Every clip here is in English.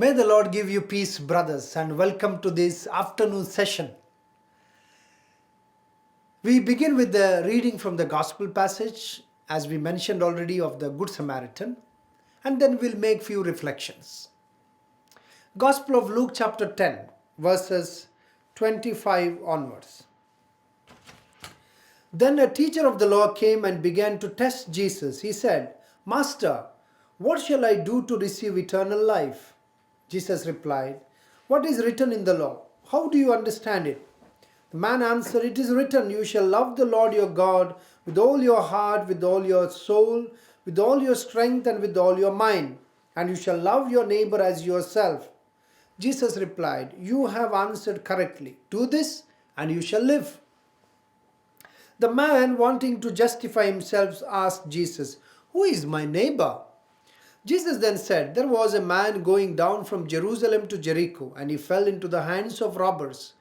May the Lord give you peace, brothers, and welcome to this afternoon session. We begin with the reading from the Gospel passage, as we mentioned already, of the Good Samaritan, and then we'll make few reflections. Gospel of Luke chapter 10, verses 25 onwards. Then a teacher of the law came and began to test Jesus. He said, "Master, what shall I do to receive eternal life?" Jesus replied, "What is written in the law? How do you understand it?" The man answered, "It is written, you shall love the Lord your God with all your heart, with all your soul, with all your strength, and with all your mind, and you shall love your neighbor as yourself." Jesus replied, "You have answered correctly. Do this, and you shall live." The man, wanting to justify himself, asked Jesus, "Who is my neighbor?" Jesus then said, "There was a man going down from Jerusalem to Jericho, and he fell into the hands of robbers.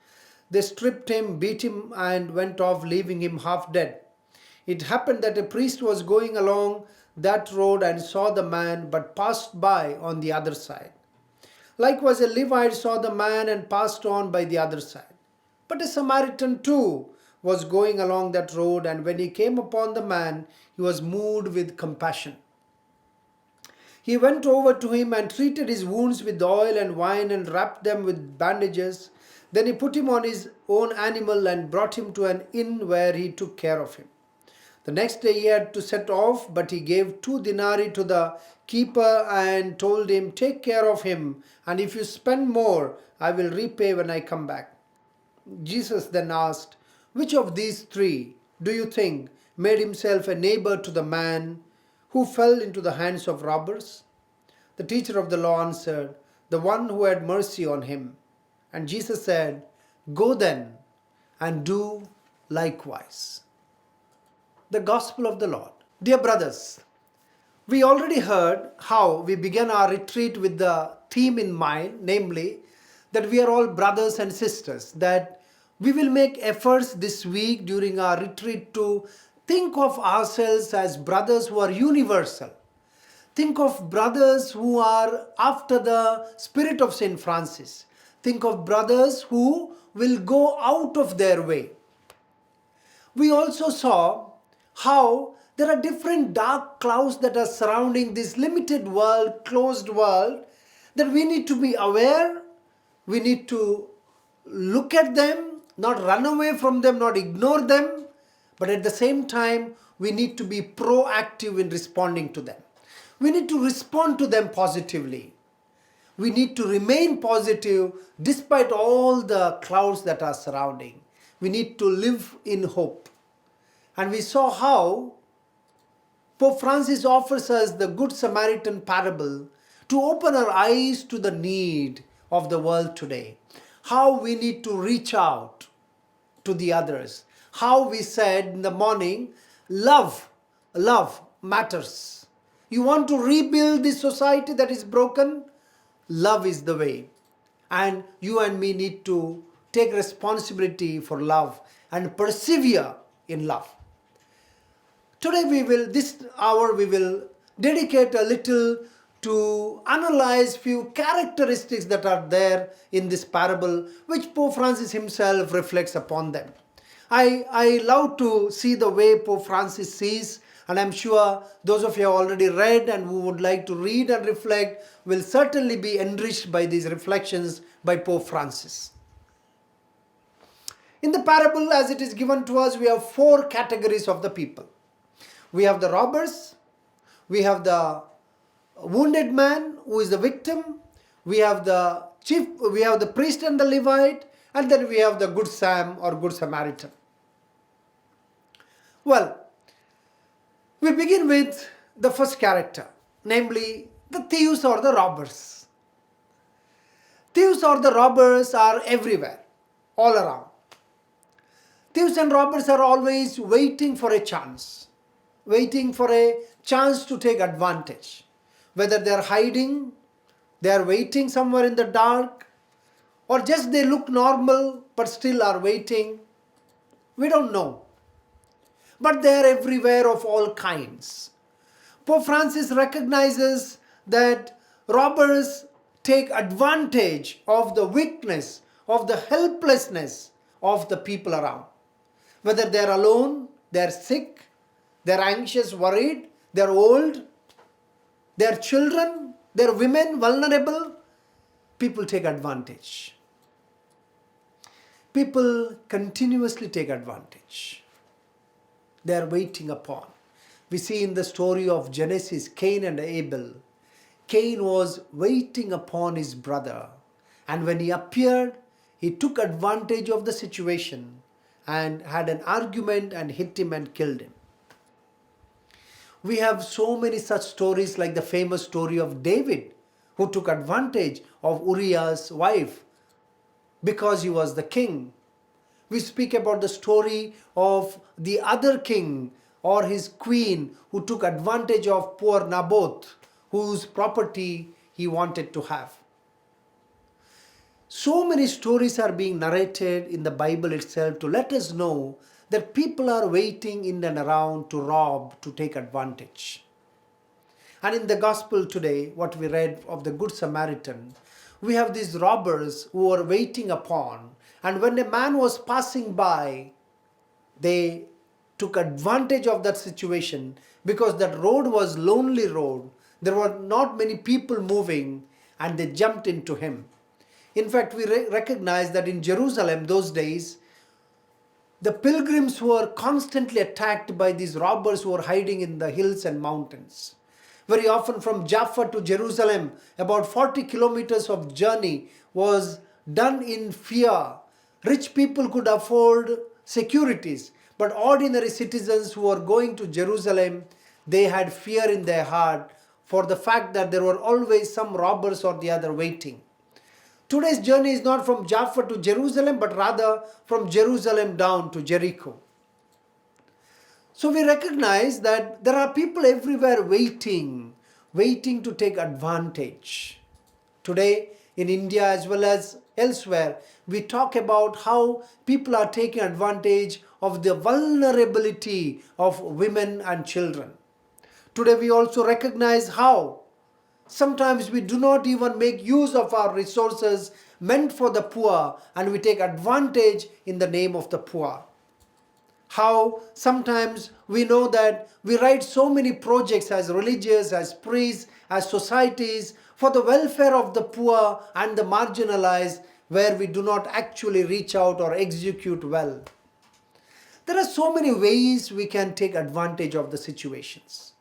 They stripped him, beat him, and went off, leaving him half dead. It happened that a priest was going along that road and saw the man, but passed by on the other side. Likewise, a Levite saw the man and passed on by the other side. But a Samaritan too was going along that road, and when he came upon the man, he was moved with compassion. He went over to him and treated his wounds with oil and wine and wrapped them with bandages. Then he put him on his own animal and brought him to an inn where he took care of him. The next day he had to set off, but he gave 2 denarii to the keeper and told him, 'Take care of him, and if you spend more, I will repay when I come back.' Jesus then asked, 'Which of these 3, do you think, made himself a neighbor to the man who fell into the hands of robbers?' The teacher of the law answered, 'The one who had mercy on him.' And Jesus said, 'Go then and do likewise.'" The Gospel of the Lord. Dear brothers, we already heard how we began our retreat with the theme in mind, namely that we are all brothers and sisters, that we will make efforts this week during our retreat to think of ourselves as brothers who are universal. Think of brothers who are after the spirit of St. Francis. Think of brothers who will go out of their way. We also saw how there are different dark clouds that are surrounding this limited world, closed world, that we need to be aware, we need to look at them, not run away from them, not ignore them, but at the same time, we need to be proactive in responding to them. We need to respond to them positively. We need to remain positive despite all the clouds that are surrounding. We need to live in hope. And we saw how Pope Francis offers us the Good Samaritan parable to open our eyes to the need of the world today. How we need to reach out to the others. How we said in the morning, love matters. You want to rebuild this society that is broken? Love is the way. And you and me need to take responsibility for love and persevere in love. Today this hour we will dedicate a little to analyze few characteristics that are there in this parable, which Pope Francis himself reflects upon them. I love to see the way Pope Francis sees, and I'm sure those of you have already read and who would like to read and reflect will certainly be enriched by these reflections by Pope Francis. In the parable as it is given to us, we have 4 categories of the people. We have the robbers, we have the wounded man who is the victim, we have the priest and the Levite, and then we have the Good Sam or Good Samaritan. Well, we begin with the first character, namely the thieves or the robbers. Thieves or the robbers are everywhere, all around. Thieves and robbers are always waiting for a chance to take advantage. Whether they are hiding, they are waiting somewhere in the dark, or just they look normal but still are waiting. We don't know. But they are everywhere of all kinds. Pope Francis recognizes that robbers take advantage of the weakness, of the helplessness of the people around. Whether they're alone, they're sick, they're anxious, worried, they're old, they're children, they're women, vulnerable, people take advantage. People continuously take advantage. They are waiting upon. We see in the story of Genesis, Cain and Abel. Cain was waiting upon his brother, and when he appeared, he took advantage of the situation and had an argument and hit him and killed him. We have so many such stories, like the famous story of David, who took advantage of Uriah's wife because he was the king. We speak about the story of the other king or his queen who took advantage of poor Naboth, whose property he wanted to have. So many stories are being narrated in the Bible itself to let us know that people are waiting in and around to rob, to take advantage. And in the gospel today, what we read of the Good Samaritan, we have these robbers who are waiting upon, and when a man was passing by, they took advantage of that situation because that road was lonely road. There were not many people moving, and they jumped into him. In fact, we recognize that in Jerusalem those days, the pilgrims were constantly attacked by these robbers who were hiding in the hills and mountains. Very often from Jaffa to Jerusalem, about 40 kilometers of journey was done in fear. Rich people could afford securities, but ordinary citizens who were going to Jerusalem, they had fear in their heart for the fact that there were always some robbers or the other waiting. Today's journey is not from Jaffa to Jerusalem, but rather from Jerusalem down to Jericho. So we recognize that there are people everywhere waiting to take advantage. Today in India as well as elsewhere, we talk about how people are taking advantage of the vulnerability of women and children. Today we also recognize how sometimes we do not even make use of our resources meant for the poor, and we take advantage in the name of the poor. How sometimes we know that we write so many projects as religious, as priests, as societies for the welfare of the poor and the marginalized, where we do not actually reach out or execute well. There are so many ways we can take advantage of the situations.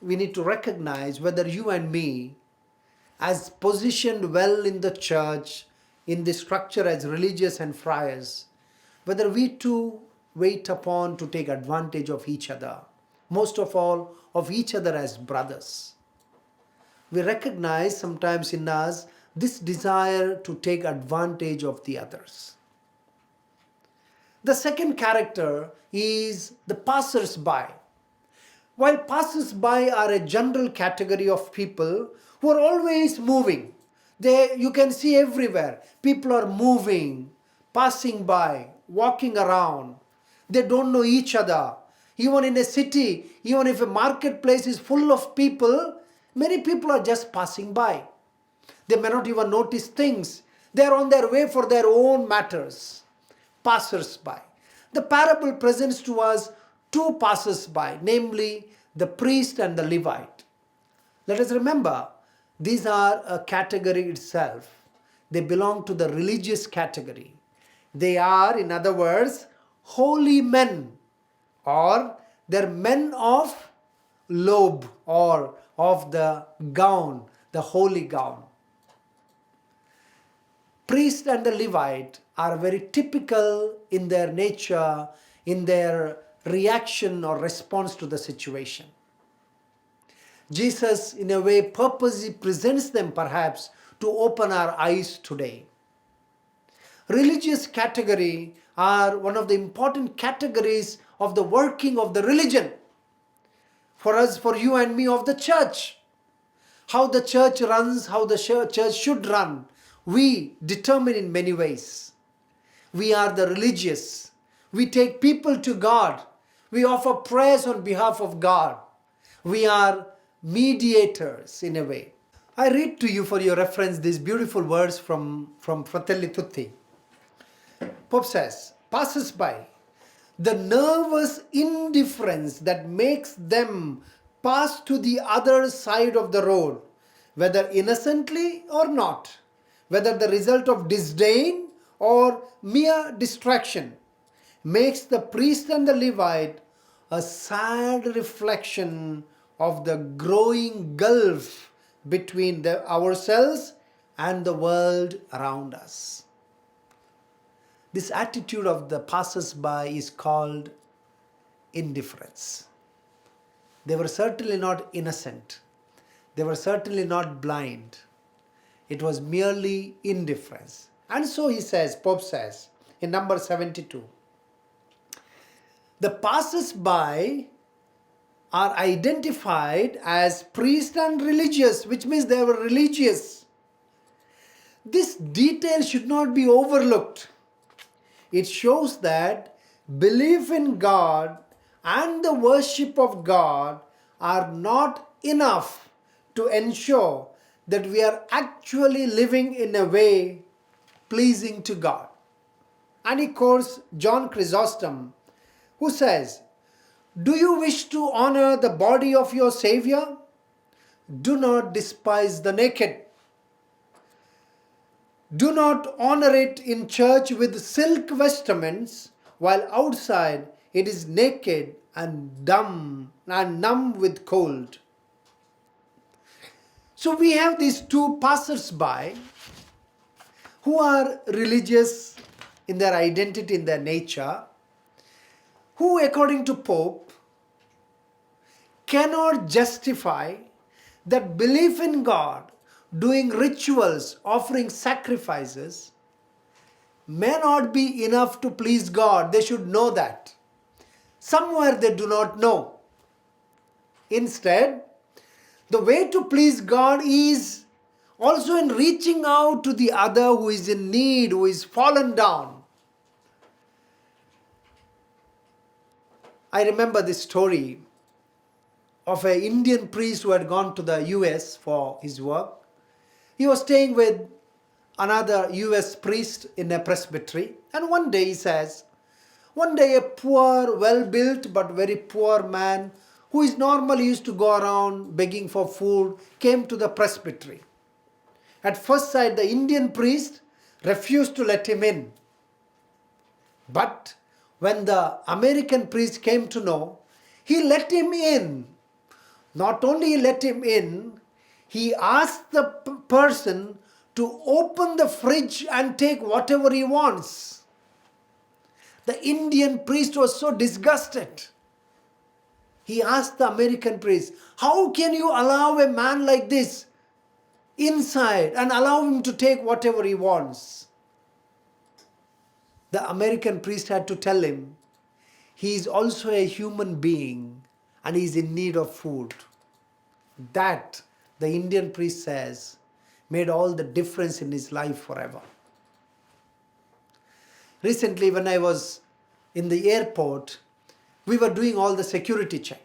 We need to recognize whether you and me, as positioned well in the church, in the structure as religious and friars, whether we too wait upon to take advantage of each other, most of all of each other as brothers. We recognize sometimes in us this desire to take advantage of the others. The second character is the passers-by. While passers-by are a general category of people who are always moving, you can see everywhere. People are moving, passing by, walking around. They don't know each other. Even in a city, even if a marketplace is full of people, many people are just passing by. They may not even notice things. They are on their way for their own matters. Passers-by. The parable presents to us two passers-by, namely the priest and the Levite. Let us remember, these are a category itself. They belong to the religious category. They are, in other words, holy men, or they're men of lobe, or of the gown, the holy gown. Priest and the Levite are very typical in their nature, in their reaction or response to the situation. Jesus, in a way, purposely presents them perhaps to open our eyes today. Religious category are one of the important categories of the working of the religion. For us, for you and me, of the church. How the church runs, how the church should run, we determine in many ways. We are the religious. We take people to God. We offer prayers on behalf of God. We are mediators in a way. I read to you for your reference these beautiful words from Fratelli Tutti. Pope says, passes by, the nervous indifference that makes them pass to the other side of the road, whether innocently or not, whether the result of disdain or mere distraction, makes the priest and the Levite a sad reflection of the growing gulf between ourselves and the world around us. This attitude of the passers-by is called indifference. They were certainly not innocent. They were certainly not blind. It was merely indifference. And so he says, Pope says, in number 72, the passers-by are identified as priest and religious, which means they were religious. This detail should not be overlooked. It shows that belief in God and the worship of God are not enough to ensure that we are actually living in a way pleasing to God. And he quotes John Chrysostom, who says, "Do you wish to honor the body of your Savior? Do not despise the naked. Do not honor it in church with silk vestments, while outside it is naked and dumb and numb with cold." So we have these two passers-by who are religious in their identity, in their nature, who, according to Pope, cannot justify that belief in God, doing rituals, offering sacrifices, may not be enough to please God. They should know that. Somewhere they do not know. Instead, the way to please God is also in reaching out to the other who is in need, who is fallen down. I remember this story of an Indian priest who had gone to the US for his work. He was staying with another US priest in a presbytery, and one day he says, one day a poor, well-built but very poor man who is normally used to go around begging for food came to the presbytery. At first sight, the Indian priest refused to let him in. But when the American priest came to know, he let him in. Not only he let him in, he asked the person to open the fridge and take whatever he wants. The Indian priest was so disgusted. He asked the American priest, "How can you allow a man like this inside and allow him to take whatever he wants?" The American priest had to tell him, he is also a human being and he is in need of food. That, the Indian priest says, made all the difference in his life forever. Recently, when I was in the airport, we were doing all the security check.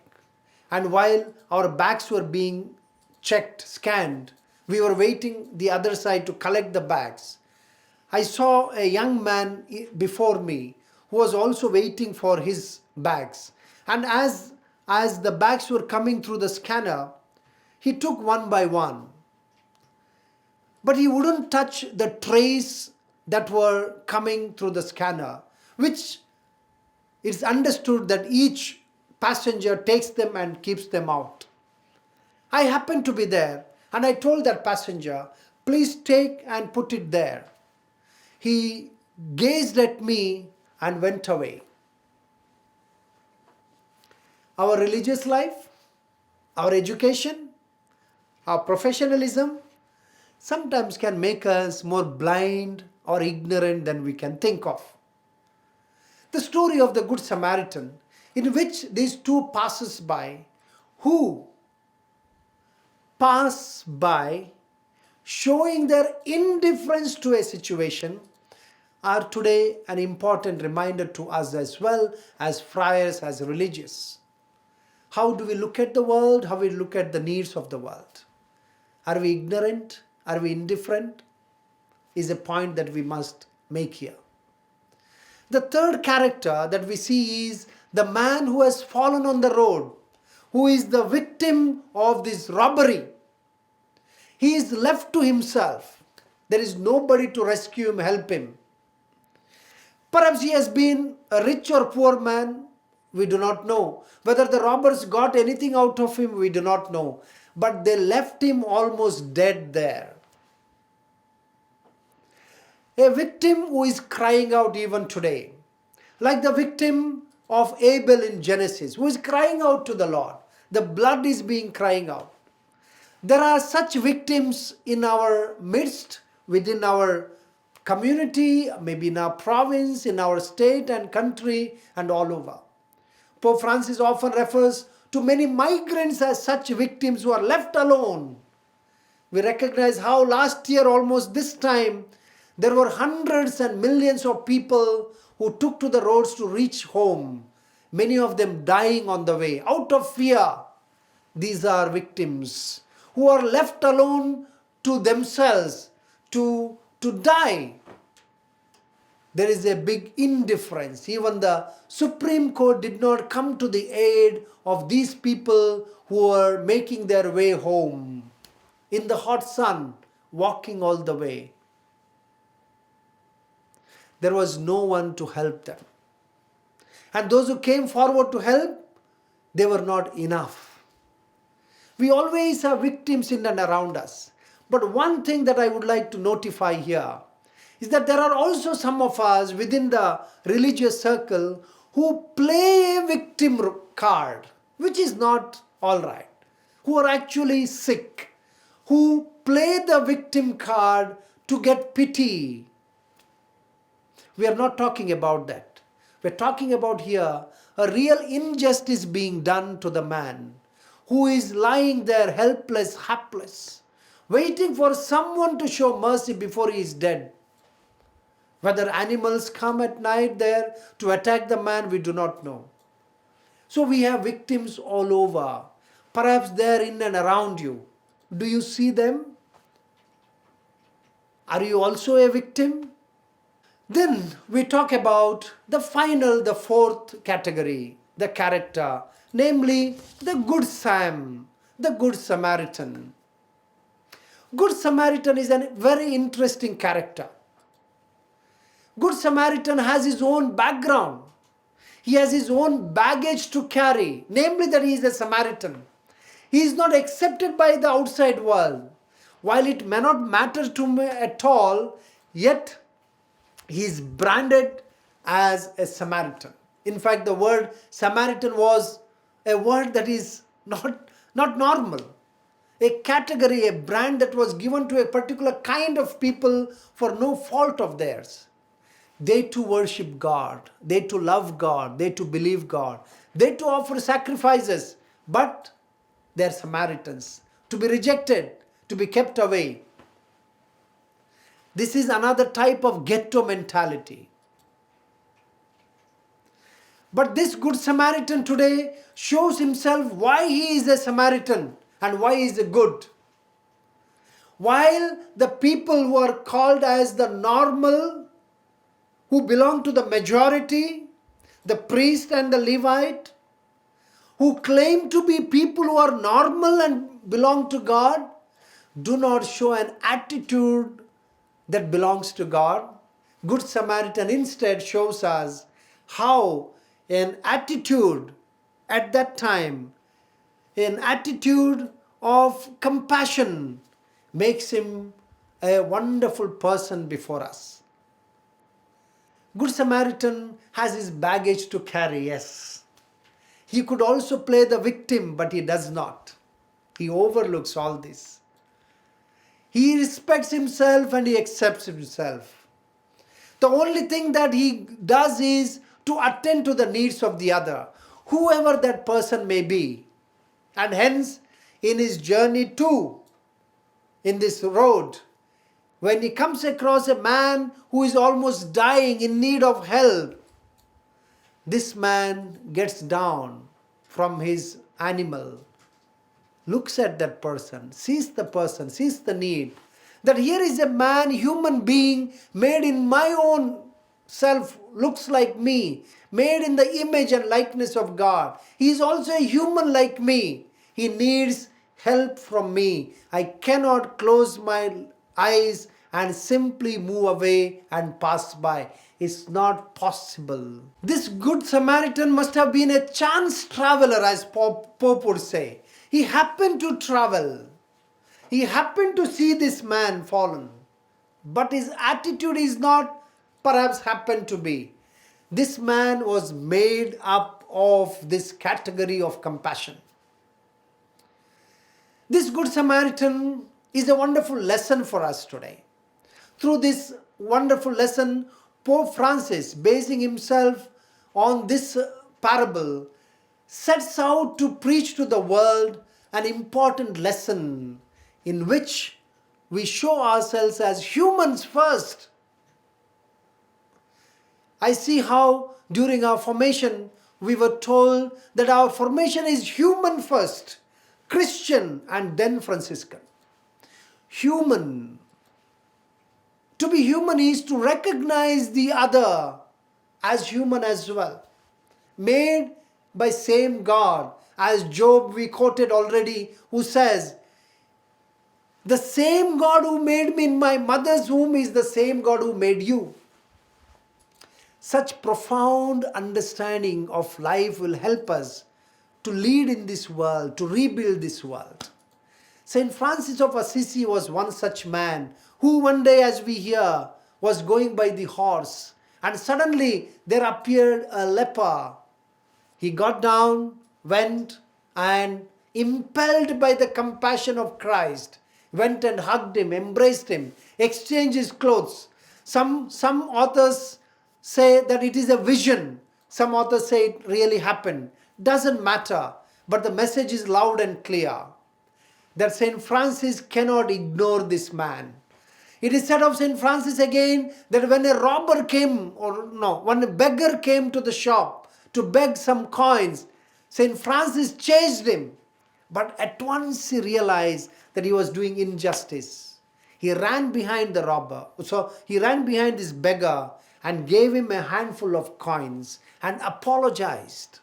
And while our bags were being checked, scanned, we were waiting the other side to collect the bags. I saw a young man before me who was also waiting for his bags. And as the bags were coming through the scanner, he took one by one. But he wouldn't touch the trays that were coming through the scanner, which it's understood that each passenger takes them and keeps them out. I happened to be there and I told that passenger, "Please take and put it there." He gazed at me and went away. Our religious life, our education, our professionalism sometimes can make us more blind or ignorant than we can think of. The story of the Good Samaritan, in which these two passers-by who pass by showing their indifference to a situation, are today an important reminder to us as well as friars, as religious. How do we look at the world? How we look at the needs of the world? Are we ignorant? Are we indifferent? Is a point that we must make here. The third character that we see is the man who has fallen on the road, who is the victim of this robbery. He is left to himself. There is nobody to rescue him, help him. Perhaps he has been a rich or poor man. We do not know. Whether the robbers got anything out of him, we do not know. But they left him almost dead there. A victim who is crying out even today. Like the victim of Abel in Genesis, who is crying out to the Lord. The blood is being crying out. There are such victims in our midst, within our community, maybe in our province, in our state and country, and all over. Pope Francis often refers to many migrants as such victims who are left alone. We recognize how last year, almost this time, there were hundreds and millions of people who took to the roads to reach home. Many of them dying on the way, out of fear. These are victims who are left alone to themselves to die. There is a big indifference. Even the Supreme Court did not come to the aid of these people who are making their way home in the hot sun, walking all the way. There was no one to help them. And those who came forward to help, they were not enough. We always have victims in and around us. But one thing that I would like to notify here is that there are also some of us within the religious circle who play a victim card, which is not all right, who are actually sick, who play the victim card to get pity. We are not talking about that. We're talking about here a real injustice being done to the man who is lying there helpless, hapless, waiting for someone to show mercy before he is dead. Whether animals come at night there to attack the man, we do not know. So we have victims all over. Perhaps they are in and around you. Do you see them? Are you also a victim? Then we talk about the fourth category, the character, namely the Good Sam, the Good Samaritan. Good Samaritan is a very interesting character. Good Samaritan has his own background. He has his own baggage to carry, namely that he is a Samaritan. He is not accepted by the outside world. While it may not matter to me at all, yet he is branded as a Samaritan. In fact, the word Samaritan was a word that is not normal. A category, a brand that was given to a particular kind of people for no fault of theirs. They too worship God. They too love God. They too believe God. They too offer sacrifices. But they are Samaritans. To be rejected, to be kept away. This is another type of ghetto mentality. But this Good Samaritan today shows himself why he is a Samaritan and why he is a good. While the people who are called as the normal, who belong to the majority, the priest and the Levite, who claim to be people who are normal and belong to God, do not show an attitude that belongs to God. Good Samaritan instead shows us how an attitude at that time, an attitude of compassion, makes him a wonderful person before us. Good Samaritan has his baggage to carry, yes. He could also play the victim, but he does not. He overlooks all this. He respects himself and he accepts himself. The only thing that he does is to attend to the needs of the other, whoever that person may be. And hence, in his journey too, in this road, when he comes across a man who is almost dying in need of help, this man gets down from his animal looks at that person, sees the need. That here is a man, human being, made in my own self, looks like me, made in the image and likeness of God. He is also a human like me. He needs help from me. I cannot close my eyes and simply move away and pass by. It's not possible. This Good Samaritan must have been a chance traveler, as Pope would say. He happened to travel. He happened to see this man fallen. But his attitude is not perhaps happened to be. This man was made up of this category of compassion. This Good Samaritan is a wonderful lesson for us today. Through this wonderful lesson, Pope Francis, basing himself on this parable, sets out to preach to the world an important lesson in which we show ourselves as humans first. I see how during our formation we were told that our formation is human first, Christian and then Franciscan. Human. To be human is to recognize the other as human as well. Made by same God, as Job we quoted already, who says, the same God who made me in my mother's womb is the same God who made you. Such profound understanding of life will help us to lead in this world, to rebuild this world. Saint Francis of Assisi was one such man who one day, as we hear, was going by the horse, and suddenly there appeared a leper. He got down, went, and impelled by the compassion of Christ, went and hugged him, embraced him, exchanged his clothes. Some authors say that it is a vision. Some authors say it really happened. Doesn't matter. But the message is loud and clear. That St. Francis cannot ignore this man. It is said of St. Francis again that when when a beggar came to the shop to beg some coins, St. Francis chased him. But at once he realized that he was doing injustice. He ran behind the robber. So he ran behind this beggar and gave him a handful of coins and apologized.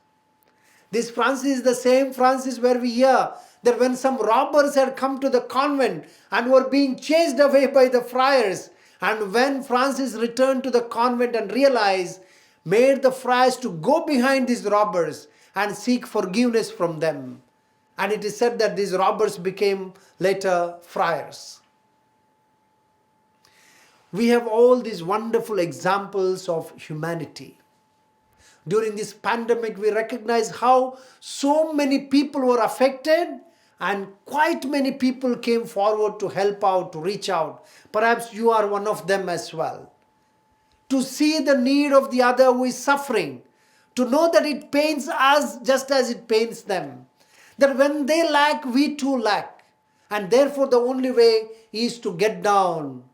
This Francis is the same Francis where we hear that when some robbers had come to the convent and were being chased away by the friars, and when Francis returned to the convent and realized, made the friars to go behind these robbers and seek forgiveness from them. And it is said that these robbers became later friars. We have all these wonderful examples of humanity. During this pandemic, we recognize how so many people were affected and quite many people came forward to help out, to reach out. Perhaps you are one of them as well. To see the need of the other who is suffering. To know that it pains us just as it pains them. That when they lack, we too lack. And therefore the only way is to get down,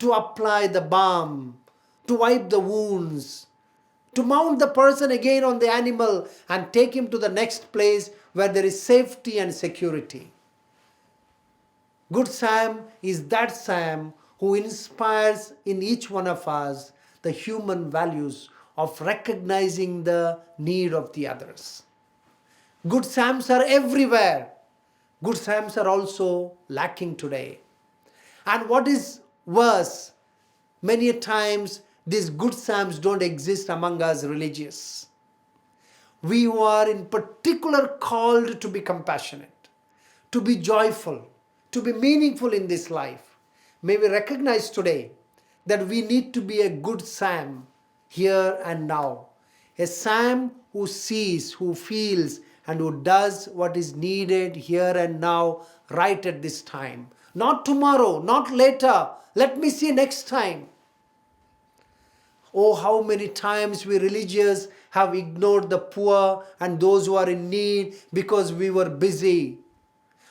to apply the balm, to wipe the wounds, to mount the person again on the animal and take him to the next place where there is safety and security. Good Sam is that Sam who inspires in each one of us the human values of recognizing the need of the others. Good Sams are everywhere. Good Sams are also lacking today. And what is worse, many times these good Sams don't exist among us religious. We who are in particular called to be compassionate, to be joyful, to be meaningful in this life. May we recognize today that we need to be a good Sam here and now. A Sam who sees, who feels, and who does what is needed here and now, right at this time. Not tomorrow, not later. Let me see next time. Oh, how many times we religious have ignored the poor and those who are in need because we were busy.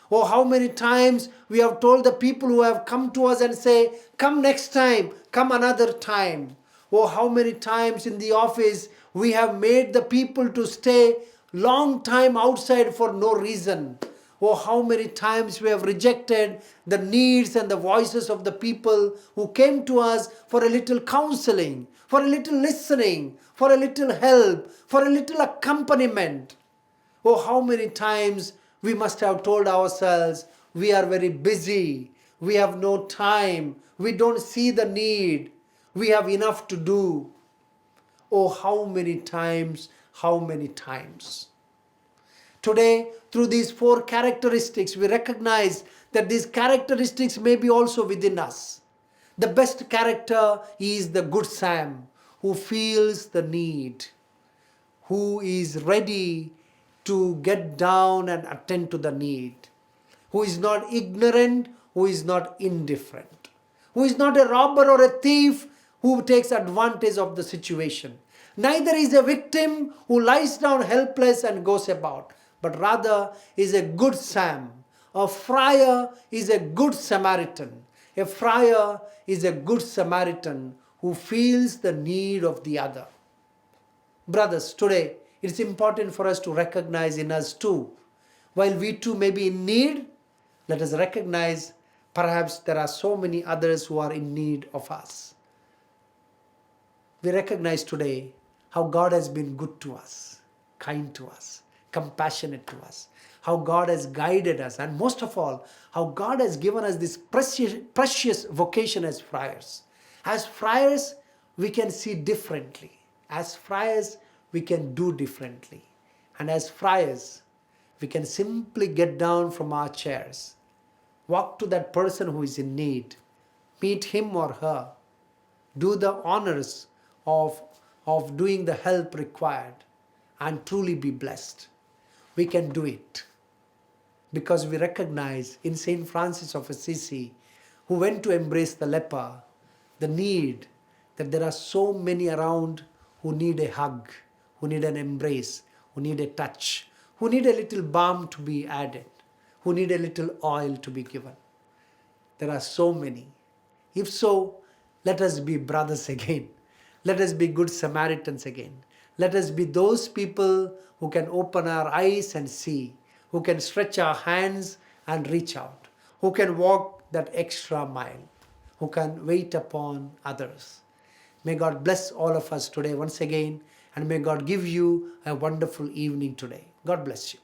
Oh, how many times we have told the people who have come to us and say, come next time, come another time. Oh, how many times in the office we have made the people to stay long time outside for no reason. Oh, how many times we have rejected the needs and the voices of the people who came to us for a little counseling, for a little listening, for a little help, for a little accompaniment. Oh, how many times we must have told ourselves, we are very busy, we have no time, we don't see the need, we have enough to do. Oh, how many times, how many times. Today, through these 4 characteristics, we recognize that these characteristics may be also within us. The best character is the good Sam, who feels the need, who is ready to get down and attend to the need, who is not ignorant, who is not indifferent, who is not a robber or a thief who takes advantage of the situation. Neither is a victim who lies down helpless and goes about, but rather is a good Sam. A friar is a good Samaritan. A friar is a good Samaritan who feels the need of the other. Brothers, today it's important for us to recognize in us too. While we too may be in need, let us recognize perhaps there are so many others who are in need of us. We recognize today how God has been good to us, kind to us, compassionate to us, how God has guided us, and most of all, how God has given us this precious vocation as friars. As friars, we can see differently. As friars, we can do differently. And as friars, we can simply get down from our chairs, walk to that person who is in need, meet him or her, do the honors of doing the help required, and truly be blessed. We can do it because we recognize in St. Francis of Assisi, who went to embrace the leper, the need that there are so many around who need a hug, who need an embrace, who need a touch, who need a little balm to be added, who need a little oil to be given. There are so many. If so, let us be brothers again. Let us be good Samaritans again. Let us be those people who can open our eyes and see, who can stretch our hands and reach out, who can walk that extra mile, who can wait upon others. May God bless all of us today once again, and may God give you a wonderful evening today. God bless you.